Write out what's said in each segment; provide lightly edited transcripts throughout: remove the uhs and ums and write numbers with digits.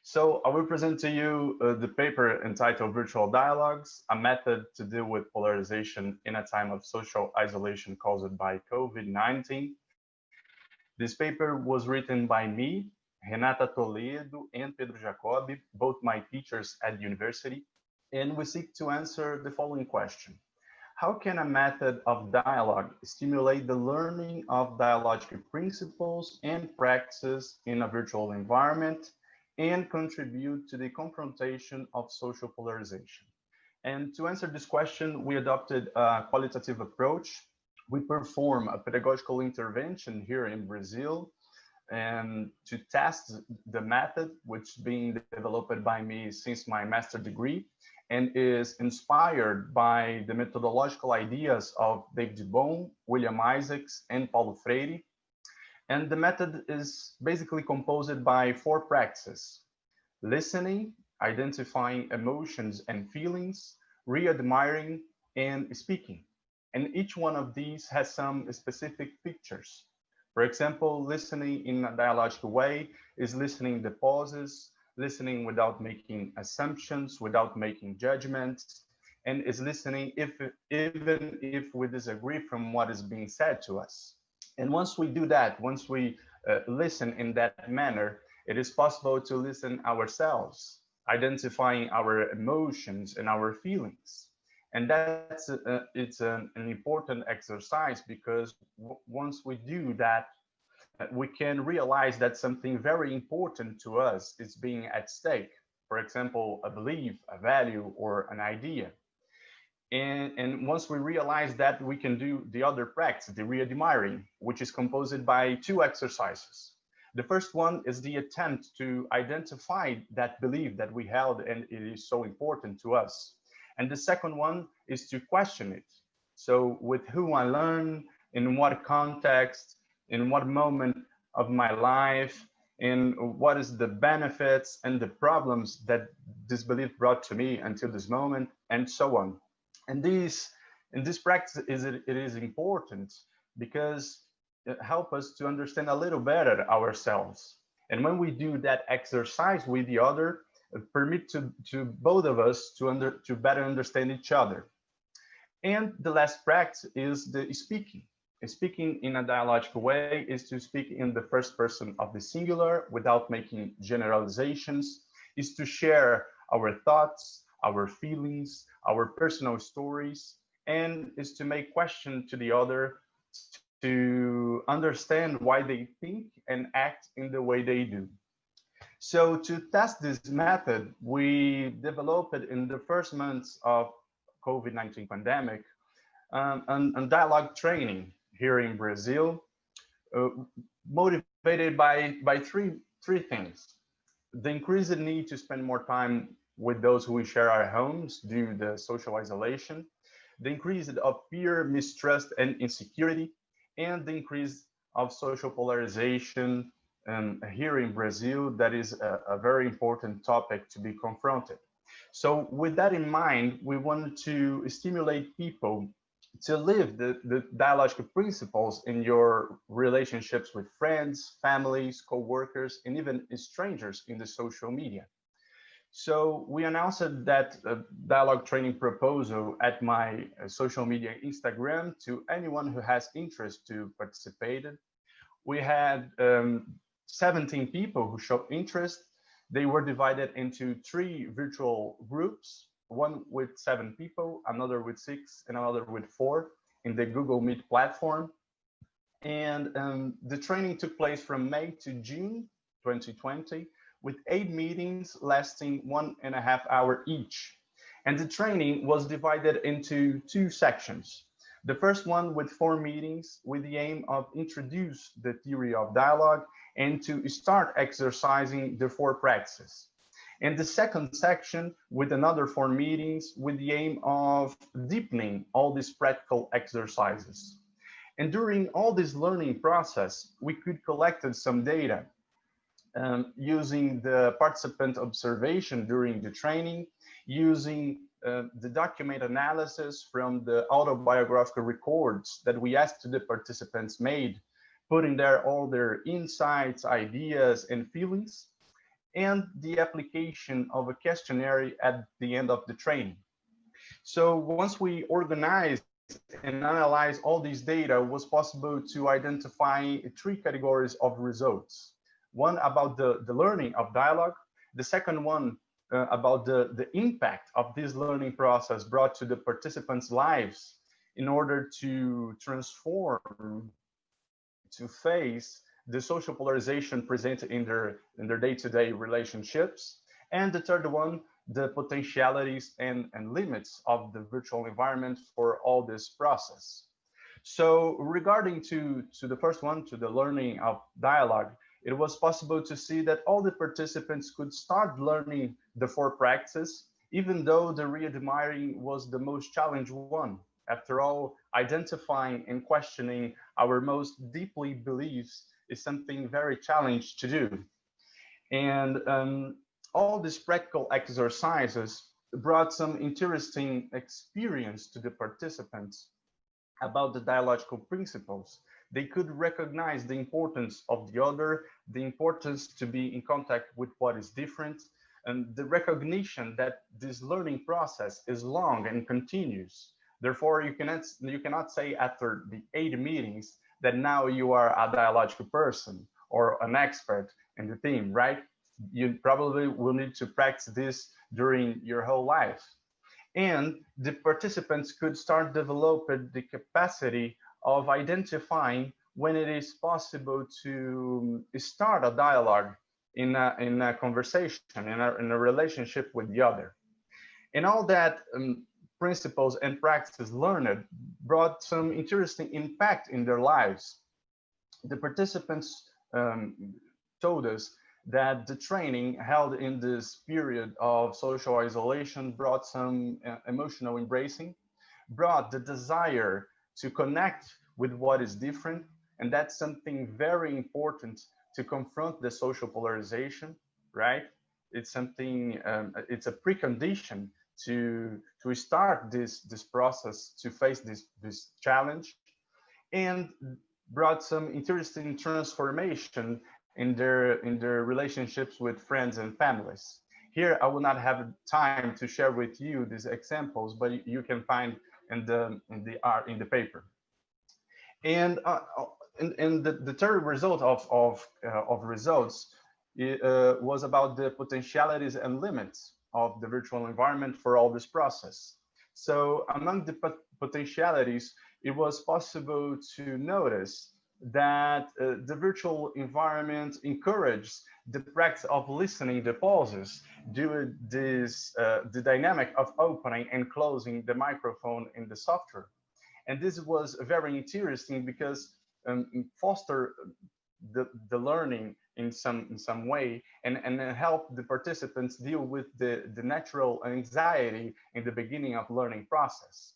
So I will present to you the paper entitled Virtual Dialogues, a method to deal with polarization in a time of social isolation caused by COVID-19. This paper was written by me, Renata Toledo, and Pedro Jacobi, both my teachers at university, and we seek to answer the following question. How can a method of dialogue stimulate the learning of dialogical principles and practices in a virtual environment and contribute to the confrontation of social polarization? And to answer this question, we adopted a qualitative approach. We perform a pedagogical intervention here in Brazil and to test the method, which is being developed by me since my master degree and is inspired by the methodological ideas of David Bohm, William Isaacs, and Paulo Freire. And the method is basically composed by four practices: listening, identifying emotions and feelings, re-admiring, and speaking. And each one of these has some specific features. For example, listening in a dialogical way is listening the pauses, listening without making assumptions, without making judgments, and is listening even if we disagree from what is being said to us. And once we do that, once we listen in that manner, it is possible to listen ourselves, identifying our emotions and our feelings. And it's an important exercise because once we do that, we can realize that something very important to us is being at stake. For example, a belief, a value, or an idea. And once we realize that, we can do the other practice, the re-admiring, which is composed by two exercises. The first one is the attempt to identify that belief that we held and it is so important to us. And the second one is to question it. So with who I learn, in what context, in what moment of my life, and what is the benefits and the problems that this belief brought to me until this moment, and so on. And in this practice, it is important because it helps us to understand a little better ourselves. And when we do that exercise with the other, it permits to both of us to better understand each other. And the last practice is the speaking. Speaking in a dialogical way is to speak in the first person of the singular without making generalizations, is to share our thoughts, our feelings, our personal stories, and is to make questions to the other to understand why they think and act in the way they do. So to test this method, we developed in the first months of COVID-19 pandemic and dialogue training here in Brazil, uh, motivated by three things. The increased need to spend more time with those who we share our homes due to the social isolation, the increase of fear, mistrust, and insecurity, and the increase of social polarization here in Brazil. That is a very important topic to be confronted. So with that in mind, we wanted to stimulate people to live the dialogical principles in your relationships with friends, families, co-workers, and even strangers in the social media. So we announced that dialogue training proposal at my social media Instagram to anyone who has interest to participate. We had 17 people who showed interest. They were divided into three virtual groups, one with 7 people, another with 6, and another with 4 in the Google Meet platform. And the training took place from May to June 2020 with 8 meetings lasting 1.5 hours each. And the training was divided into 2 sections. The first one with 4 meetings with the aim of introduce the theory of dialogue and to start exercising the 4 practices. And the second section with another 4 meetings with the aim of deepening all these practical exercises. And during all this learning process, we could collect some data using the participant observation during the training, using the document analysis from the autobiographical records that we asked the participants made, putting there all their insights, ideas, and feelings. and the application of a questionnaire at the end of the training. So once we organized and analyzed all these data, it was possible to identify three categories of results. One about the learning of dialogue, the second one about the impact of this learning process brought to the participants' lives in order to transform, to face the social polarization present in their day-to-day relationships. And the third one, the potentialities and limits of the virtual environment for all this process. So regarding to the first one, to the learning of dialogue, it was possible to see that all the participants could start learning the four practices, even though the re-admiring was the most challenged one. After all, identifying and questioning our most deeply beliefs is something very challenging to do. And all these practical exercises brought some interesting experience to the participants about the dialogical principles. They could recognize the importance of the other, the importance to be in contact with what is different, and the recognition that this learning process is long and continuous. Therefore, you cannot say after the 8 meetings that now you are a dialogical person or an expert in the theme, right? You probably will need to practice this during your whole life. And the participants could start developing the capacity of identifying when it is possible to start a dialogue in a conversation, in a relationship with the other. And all that principles and practices learned brought some interesting impact in their lives. The participants told us that the training held in this period of social isolation brought some emotional embracing, brought the desire to connect with what is different. And that's something very important to confront the social polarization, right? It's something, it's a precondition to start this process, to face this challenge, and brought some interesting transformation in their relationships with friends and families. Here, I will not have time to share with you these examples, but you can find in the paper. And the third result of results was about the potentialities and limits of the virtual environment for all this process. So among the potentialities, it was possible to notice that the virtual environment encourages the practice of listening the pauses due to this, the dynamic of opening and closing the microphone in the software. And this was very interesting because foster the learning in some way and help the participants deal with the natural anxiety in the beginning of learning process.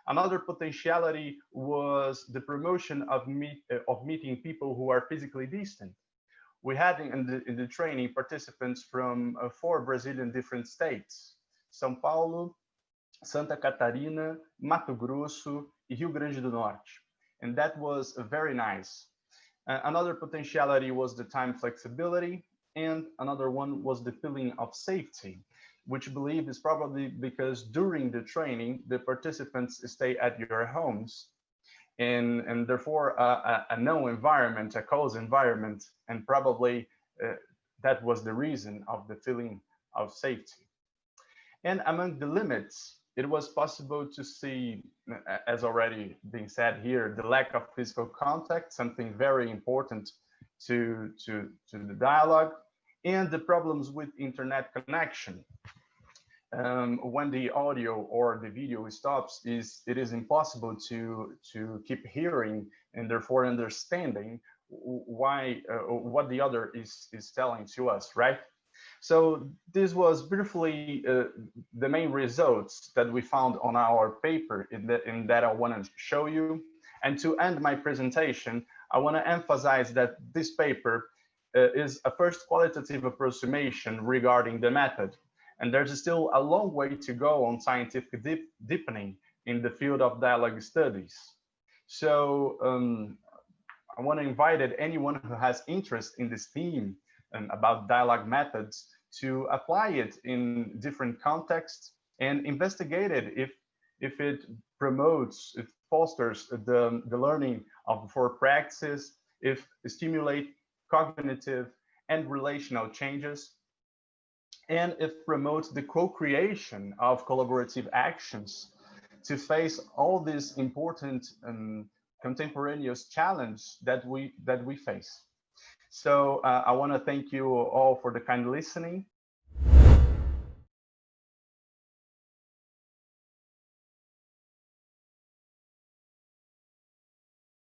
Another potentiality was the promotion of meeting people who are physically distant. We had in the training participants from 4 Brazilian different states: São Paulo, Santa Catarina, Mato Grosso, and Rio Grande do Norte. And that was very nice. Another potentiality was the time flexibility, and another one was the feeling of safety, which I believe is probably because during the training, the participants stay at your homes, and therefore a known environment, a closed environment, and probably that was the reason of the feeling of safety. And among the limits, it was possible to see, as already being said here, the lack of physical contact, something very important to the dialogue, and the problems with internet connection. When the audio or the video stops, it is impossible to keep hearing and therefore understanding why what the other is telling to us, right? So this was briefly the main results that we found on our paper in that I want to show you. And to end my presentation, I want to emphasize that this paper is a first qualitative approximation regarding the method. And there's still a long way to go on scientific deepening in the field of dialogue studies. So I want to invite anyone who has interest in this theme about dialogue methods to apply it in different contexts and investigate it if it promotes, it fosters the learning of for practices, if it stimulate cognitive and relational changes, and if promotes the co-creation of collaborative actions to face all these important contemporaneous challenge that we face. So I want to thank you all for the kind listening.